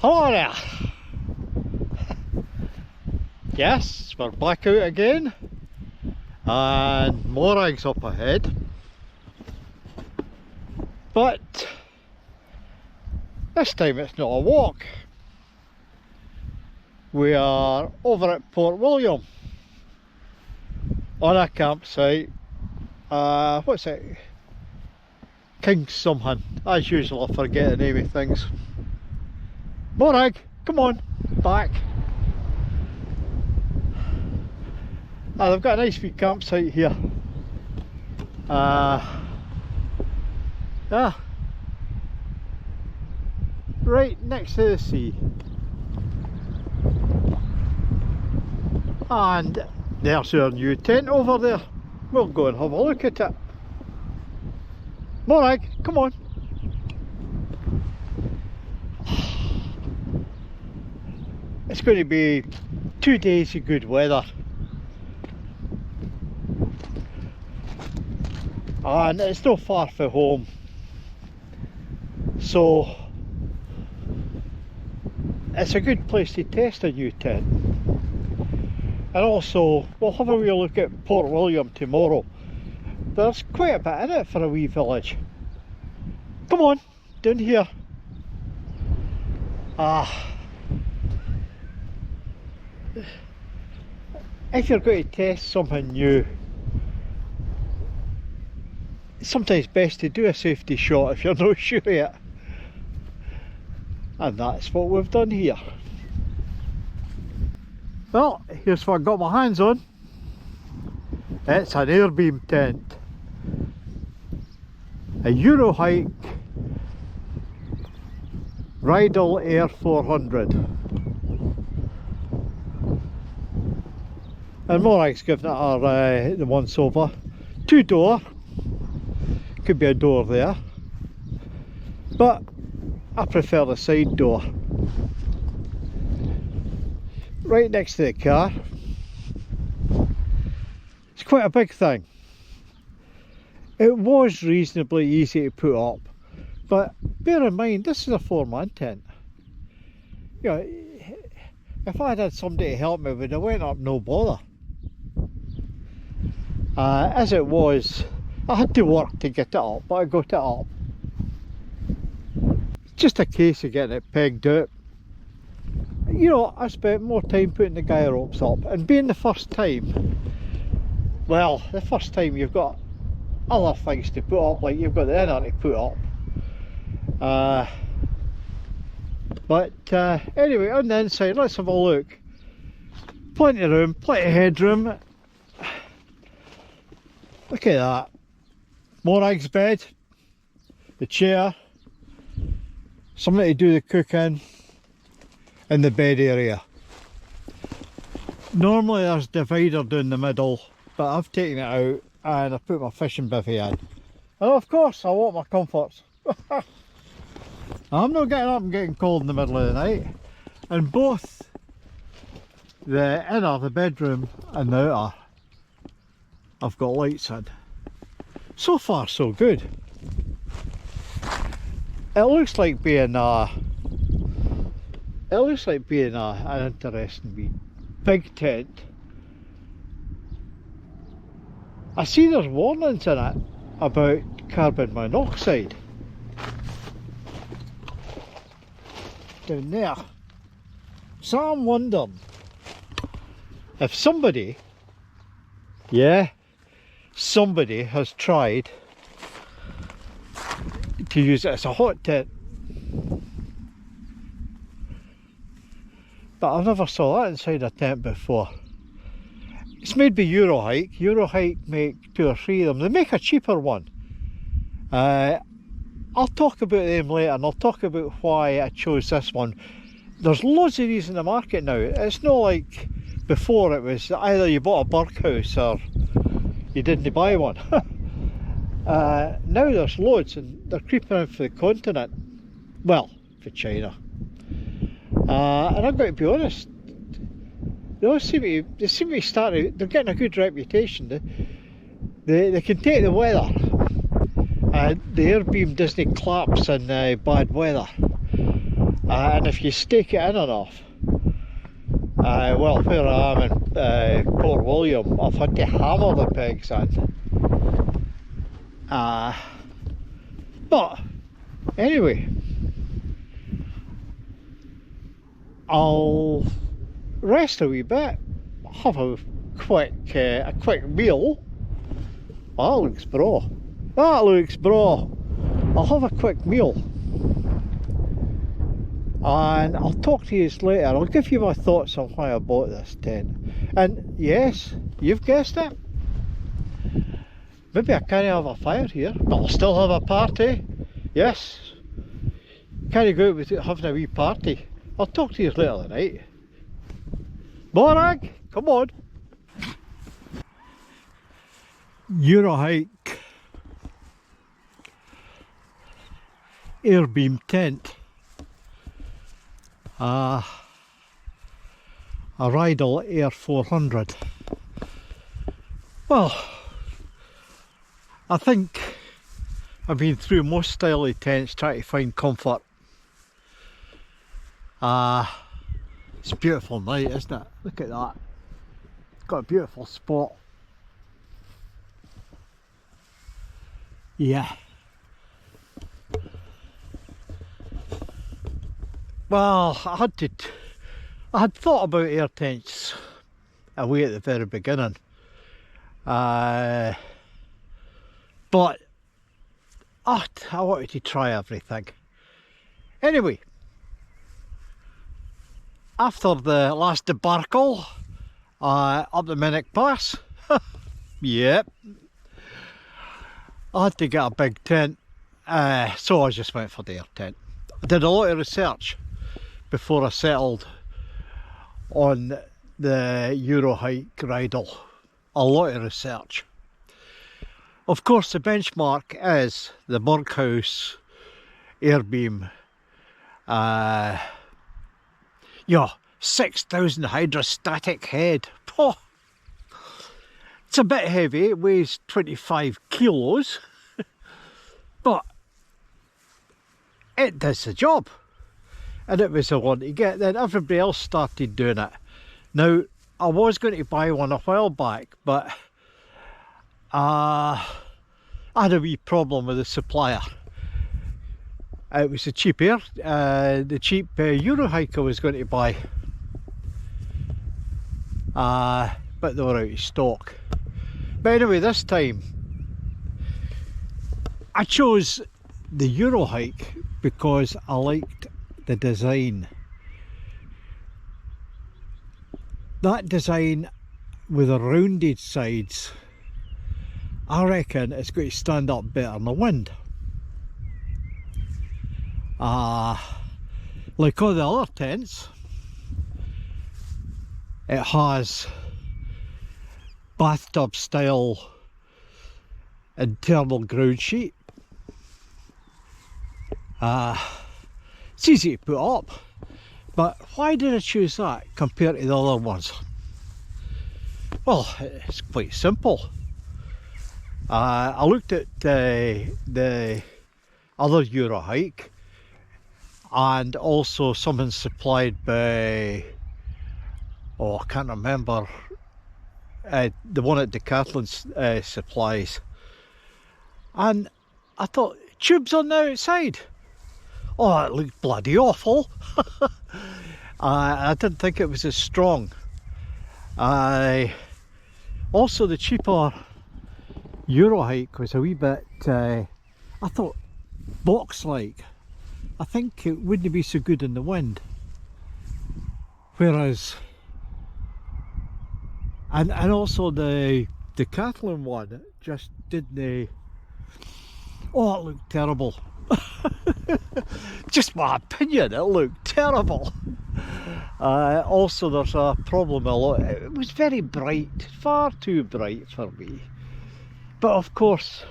Hello there! Yes, we're back out again, and Morag's up ahead, but this time it's not a walk. We are over at Port William on a campsite. What's it? King something. As usual, I forget the name of things. Morag, come on, back. They've got a nice wee campsite here. Yeah, right next to the sea. And there's our new tent over there. We'll go and have a look at it. Morag, come on. It's going to be 2 days of good weather. And it's not far from home. So it's a good place to test a new tent. And also, we'll have a wee look at Port William tomorrow. There's quite a bit in it for a wee village. Come on, down here. If you're going to test something new, it's sometimes best to do a safety shot if you're not sure yet. And that's what we've done here. Well, here's what I've got my hands on. It's an air beam tent. A Eurohike Rydal Air 400. And Morag's given it her the once over. 2-door. Could be a door there. But I prefer the side door. Right next to the car. It's quite a big thing. It was reasonably easy to put up, but bear in mind this is a 4-man tent. You know, if I had somebody to help me, would have went up no bother. As it was, I had to work to get it up, but I got it up. It's just a case of getting it pegged out. You know, I spent more time putting the guy ropes up, and being the first time, well, the first time you've got other things to put up, like you've got the inner to put up. But anyway, on the inside, let's have a look. Plenty of room, plenty of headroom. Look at that. Morag's bed, the chair, something to do the cooking, and the bed area. Normally there's a divider down the middle, but I've taken it out and I put my fishing bivvy in. And of course I want my comforts. I'm not getting up and getting cold in the middle of the night. And both the inner, the bedroom, and the outer, I've got lights in. So far so good. It looks like being an interesting wee big tent. I see there's warnings in it about carbon monoxide. Down there. So I'm wondering if somebody, somebody has tried to use it as a hot tent. But I've never saw that inside a tent before. It's made by Eurohike. Eurohike make 2 or 3 of them. They make a cheaper one. I'll talk about them later, and I'll talk about why I chose this one. There's loads of these in the market now. It's not like before it was either you bought a Burkhouse or you didn't buy one. Now there's loads, and they're creeping in for the continent. Well, for China. And I've got to be honest, they seem to be starting, they're getting a good reputation. They can take the weather. The air beam doesn't collapse in bad weather. and if you stake it in enough, well, where I am in Port William, I've had to hammer the pegs in. But anyway, I'll rest a wee bit, have a quick meal. That looks bra. That looks bra. I'll have a quick meal and I'll talk to you later. I'll give you my thoughts on why I bought this tent. And yes, you've guessed it, maybe I can't have a fire here, but I'll still have a party. Yes, can't go out without having a wee party. I'll talk to you later tonight. Morag, come on. Eurohike Airbeam tent. A Rydal Air 400. Well, I think I've been through most styly tents trying to find comfort. It's a beautiful night, isn't it? Look at that. It's got a beautiful spot. Yeah. Well, I had thought about air tents away at the very beginning, but I wanted to try everything. Anyway, after the last debacle up the Minnock Pass, yep, I had to get a big tent, so I just went for the air tent. I did a lot of research before I settled on the Eurohike Rydal. A lot of research. Of course, the benchmark is the Morghouse Airbeam. Yeah, 6,000 hydrostatic head. Oh, it's a bit heavy, it weighs 25 kilos, but it does the job. And it was the one to get. Then everybody else started doing it. Now, I was going to buy one a while back, but I had a wee problem with the supplier. It was the cheap Eurohike I was going to buy, but they were out of stock. But anyway, this time I chose the Eurohike because I liked the design. That design with the rounded sides, I reckon it's going to stand up better in the wind. Like all the other tents, it has bathtub style internal ground sheet. It's easy to put up, but why did I choose that compared to the other ones? Well, it's quite simple. I looked at the other Eurohike and also something supplied by, oh, I can't remember, the one at Decathlon supplies, and I thought, tubes on the outside. Oh, it looked bloody awful. I didn't think it was as strong. Also, the cheaper Eurohike was a wee bit, I thought, box-like. I think it wouldn't be so good in the wind. Whereas, and also the Decathlon one just didn't, oh, it looked terrible. Just my opinion, it looked terrible. Also, there's a problem a lot. It was very bright, far too bright for me. But of course,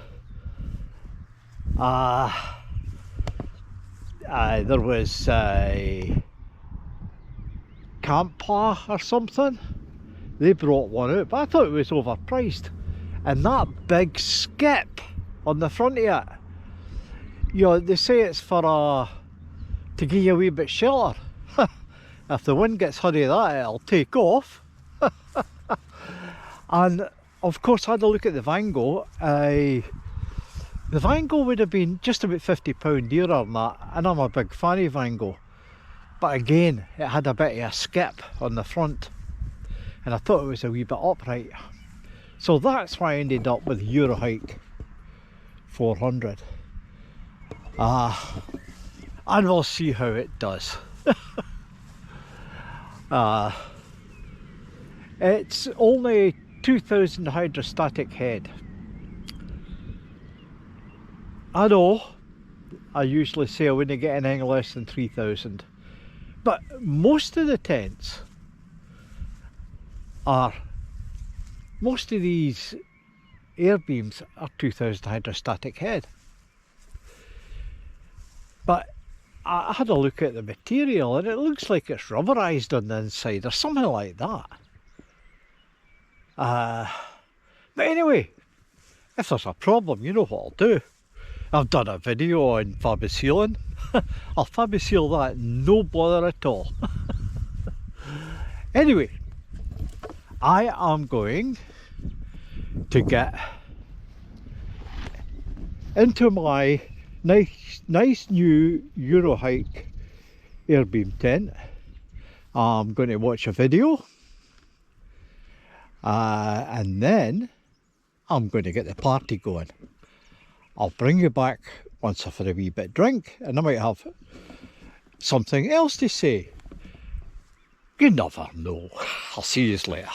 there was Campa or something. They brought one out, but I thought it was overpriced. And that big skip on the front of it, you know, they say it's for a to give you a wee bit shelter. If the wind gets hurry that, it'll take off. And of course I had a look at the Vango. The Vango would have been just about £50 dearer than that, and I'm a big fan of Vango. But again, it had a bit of a skip on the front, and I thought it was a wee bit upright. So that's why I ended up with Eurohike 400. And we'll see how it does. It's only 2000 hydrostatic head. I know I usually say I wouldn't get anything less than 3000, but most of the tents are, most of these air beams are 2000 hydrostatic head. But I had a look at the material and it looks like it's rubberized on the inside or something like that. But anyway, if there's a problem, you know what I'll do. I've done a video on fabricating. I'll fabricate that, no bother at all. Anyway, I am going to get into my nice new Eurohike airbeam tent. I'm going to watch a video, and then I'm going to get the party going. I'll bring you back once I've had a wee bit drink, and I might have something else to say. You never know. I'll see you later.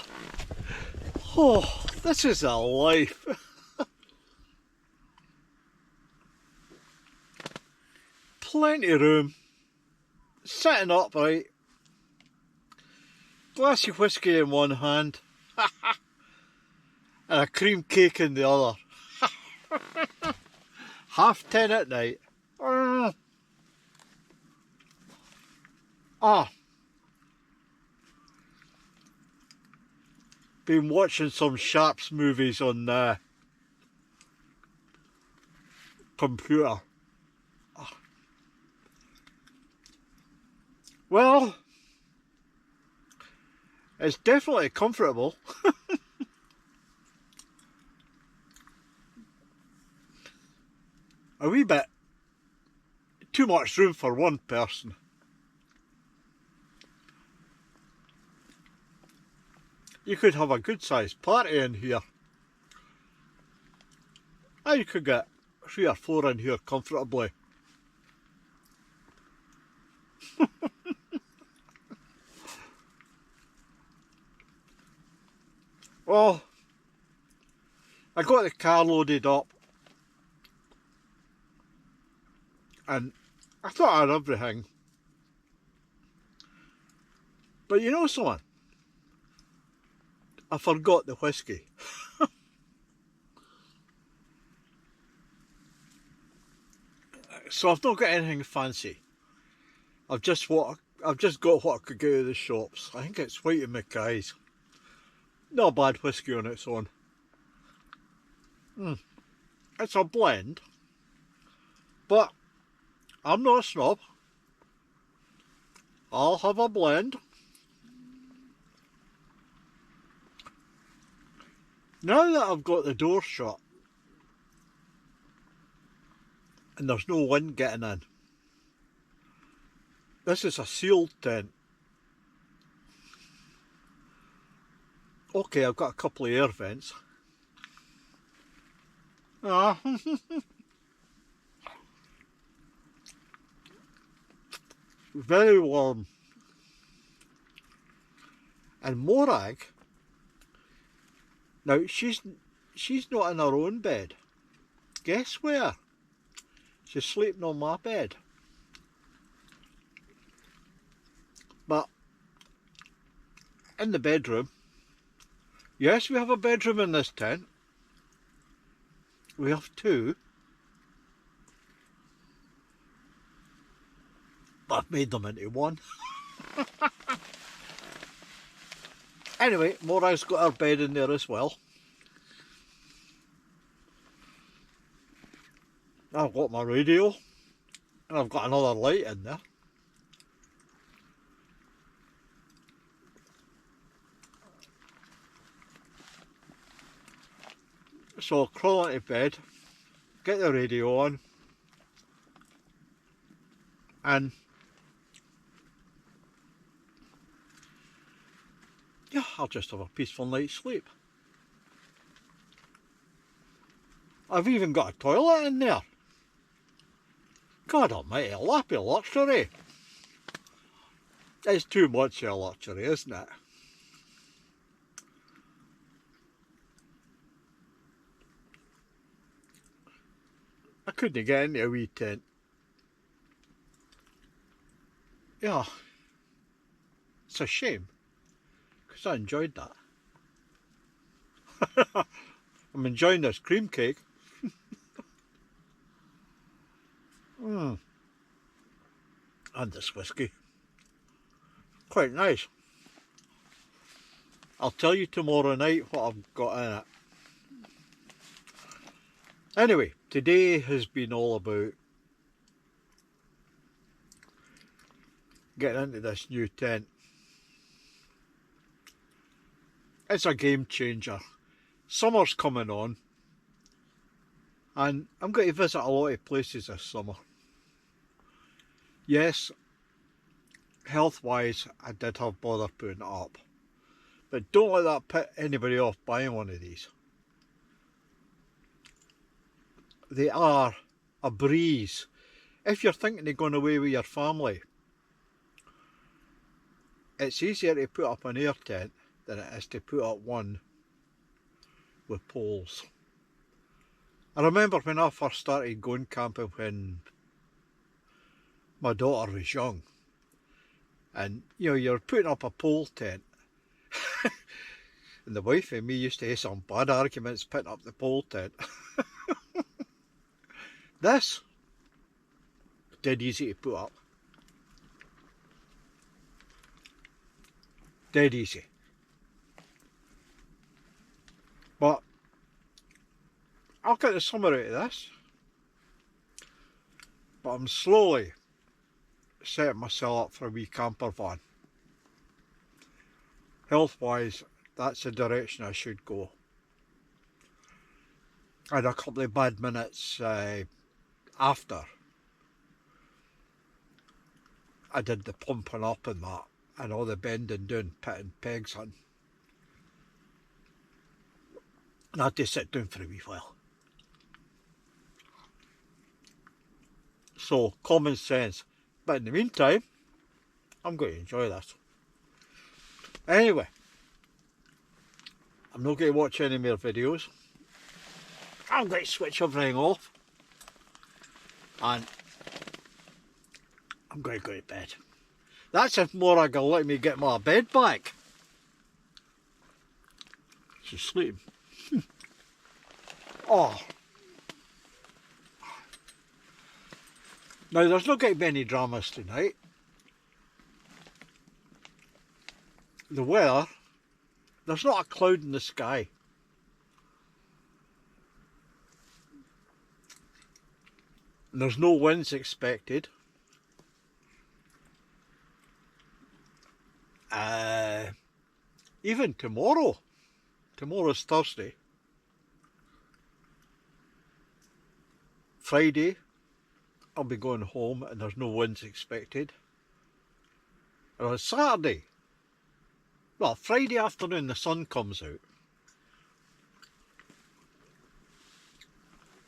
Oh, this is a life. Plenty of room, sitting upright, glass of whiskey in one hand, and a cream cake in the other. 10:30 at night. Been watching some Sharps movies on the computer. Well, it's definitely comfortable. A wee bit too much room for one person. You could have a good sized party in here. And you could get 3 or 4 in here comfortably. Well, I got the car loaded up and I thought I had everything. But you know something? I forgot the whiskey. So I've not got anything fancy. I've just got what I could get out of the shops. I think it's White and Mackay's. Not a bad whiskey on its own. It's a blend, but I'm not a snob. I'll have a blend. Now that I've got the door shut and there's no wind getting in, this is a sealed tent. Okay, I've got a couple of air vents. Very warm. And Morag, now she's not in her own bed. Guess where? She's sleeping on my bed. But in the bedroom, yes, we have a bedroom in this tent. We have 2. But I've made them into 1. Anyway, Morag's got her bed in there as well. I've got my radio, and I've got another light in there. So crawl into bed, get the radio on, and yeah, I'll just have a peaceful night's sleep. I've even got a toilet in there. God almighty, a lappy luxury. It's too much of a luxury, isn't it? I couldn't get into a wee tent. Yeah, it's a shame, because I enjoyed that. I'm enjoying this cream cake. And this whiskey. Quite nice. I'll tell you tomorrow night what I've got in it. Anyway, today has been all about getting into this new tent. It's a game changer. Summer's coming on, and I'm going to visit a lot of places this summer. Yes, health-wise, I did have bother putting it up, but don't let that put anybody off buying one of these. They are a breeze. If you're thinking of going away with your family, it's easier to put up an air tent than it is to put up one with poles. I remember when I first started going camping when my daughter was young, and you know, you're putting up a pole tent and the wife and me used to have some bad arguments putting up the pole tent. This, dead easy to put up. Dead easy. But I'll get the summer out of this. But I'm slowly setting myself up for a wee camper van. Health-wise, that's the direction I should go. I had a couple of bad minutes after I did the pumping up and that, and all the bending down, putting pegs on. And I had to sit down for a wee while. So, common sense. But in the meantime, I'm going to enjoy this. Anyway, I'm not going to watch any more videos. I'm going to switch everything off. And I'm going to go to bed. That's if Morag will let me get my bed back. She's sleeping. Oh. Now there's not going to be any dramas tonight. The weather, there's not a cloud in the sky. And there's no winds expected. Even tomorrow. Tomorrow's Thursday. Friday, I'll be going home and there's no winds expected. And on Saturday, well, Friday afternoon the sun comes out.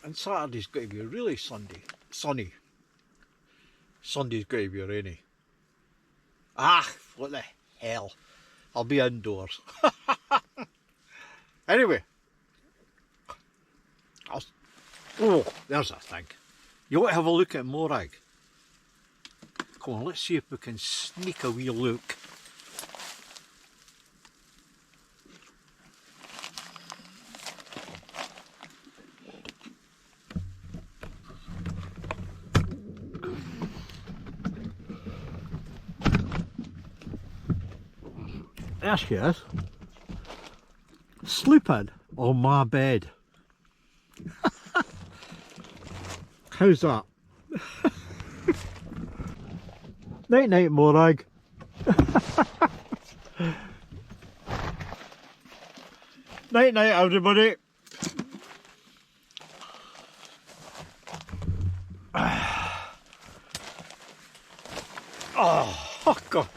And Saturday's going to be really sunny. Sunday's going to be rainy. Ah, what the hell. I'll be indoors. Anyway. Oh, there's a thing. You want to have a look at Morag? Come on, let's see if we can sneak a wee look. There she is, sleeping on my bed. How's that? Night night, Morag. Night night, everybody. Oh God.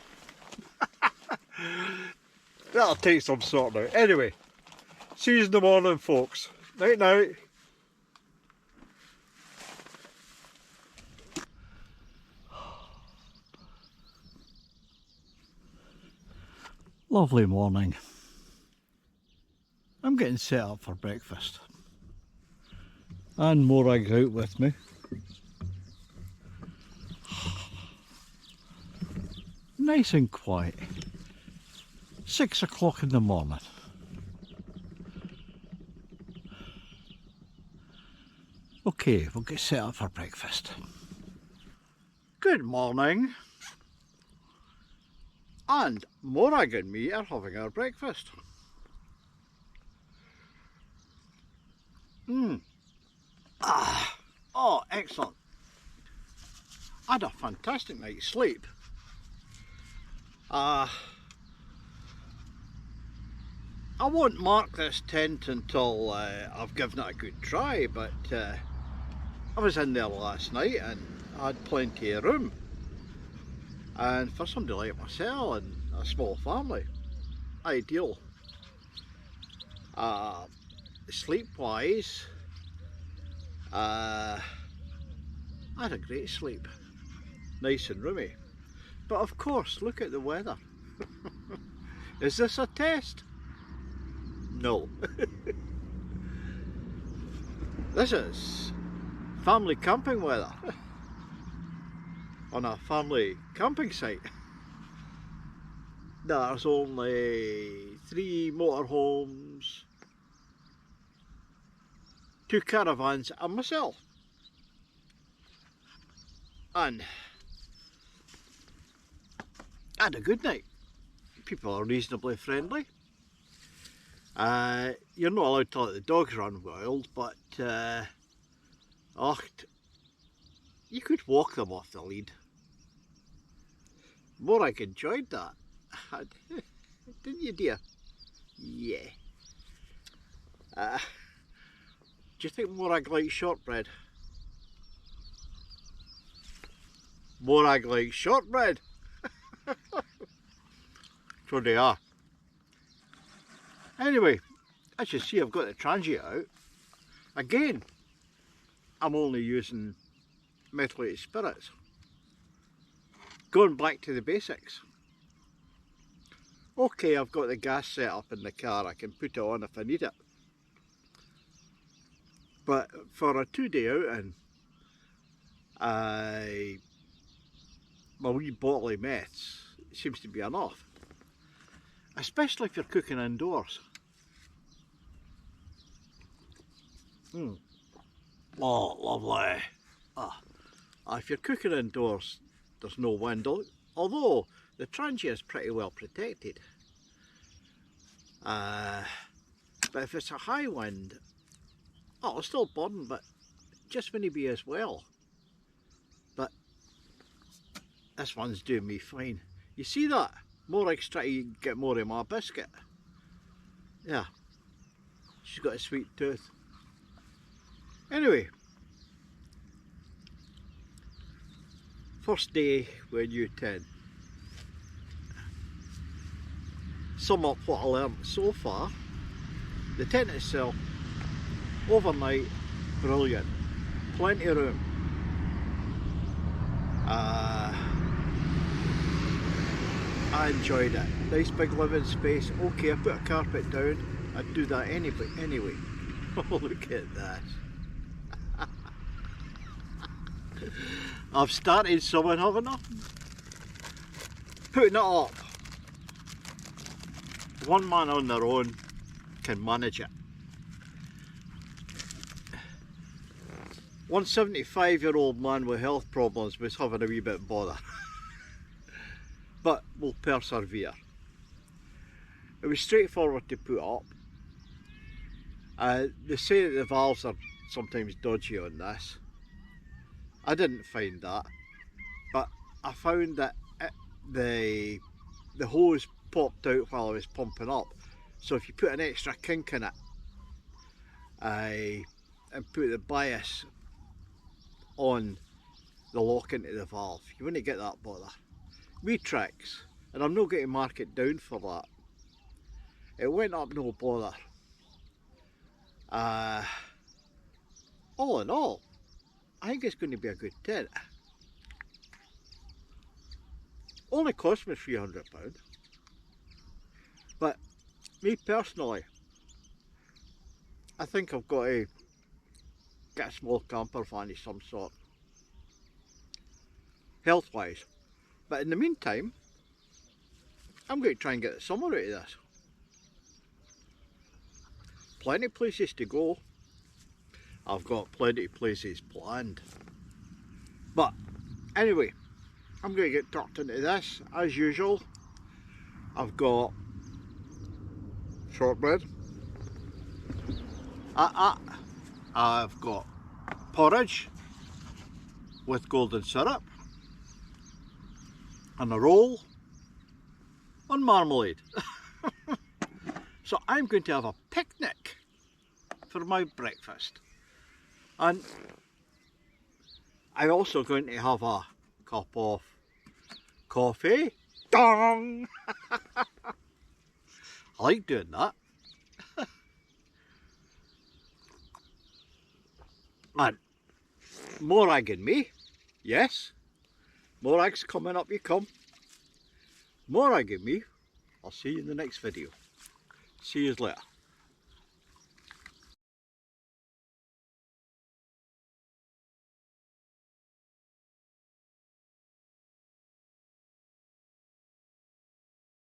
That'll take some sorting out. Anyway, see you in the morning, folks. Night night. Lovely morning. I'm getting set up for breakfast. And Morag's out with me. Nice and quiet. 6 o'clock in the morning. Okay, we'll get set up for breakfast. Good morning. And Morag and me are having our breakfast. Oh, excellent. I had a fantastic night's sleep. I won't mark this tent until I've given it a good try, but I was in there last night and I had plenty of room. And for somebody like myself and a small family, ideal. Sleep-wise, I had a great sleep, nice and roomy. But of course, look at the weather. Is this a test? No. This is family camping weather on a family camping site. There's only 3 motorhomes, 2 caravans and myself. And I had a good night. People are reasonably friendly. You're not allowed to let the dogs run wild, but you could walk them off the lead. Morag enjoyed that. Didn't you, dear? Yeah. Do you think Morag likes shortbread? Morag likes shortbread. So they are. Anyway, as you see, I've got the transient out. Again, I'm only using methylated spirits. Going back to the basics. Okay, I've got the gas set up in the car, I can put it on if I need it. But for a 2-day outing, my wee bottle of meths seems to be enough. Especially if you're cooking indoors. Oh, lovely. If you're cooking indoors, there's no wind, although the transient is pretty well protected. But if it's a high wind, it'll still burn, but just wouldn't be as well. But this one's doing me fine. You see that? Morag's trying to get more of my biscuit. Yeah, she's got a sweet tooth. Anyway, first day with a new tent. Sum up what I learned so far. The tent itself, overnight, brilliant. Plenty of room. I enjoyed it. Nice big living space. Okay, I put a carpet down. I'd do that anyway. Oh, look at that. I've started something, haven't I? Putting it up. One man on their own can manage it. 175-year-old man with health problems was having a wee bit of bother. But we'll persevere. It was straightforward to put up. They say that the valves are sometimes dodgy on this. I didn't find that, but I found that the hose popped out while I was pumping up. So if you put an extra kink in it and put the bias on the lock into the valve, you wouldn't get that bother. wee tricks, and I'm not going to mark it down for that. It went up no bother. All in all, I think it's going to be a good tent. Only cost me £300, but me personally, I think I've got to get a small camper van of some sort, health wise. But in the meantime, I'm going to try and get the summer out of this. Plenty of places to go. I've got plenty of places planned. But anyway, I'm going to get tucked into this as usual. I've got shortbread. I've got porridge with golden syrup and a roll and marmalade. So I'm going to have a picnic for my breakfast, and I'm also going to have a cup of coffee. Dong! I like doing that. And Morag and me, yes, Morag's coming up, you come. Morag and me, I'll see you in the next video. See you later.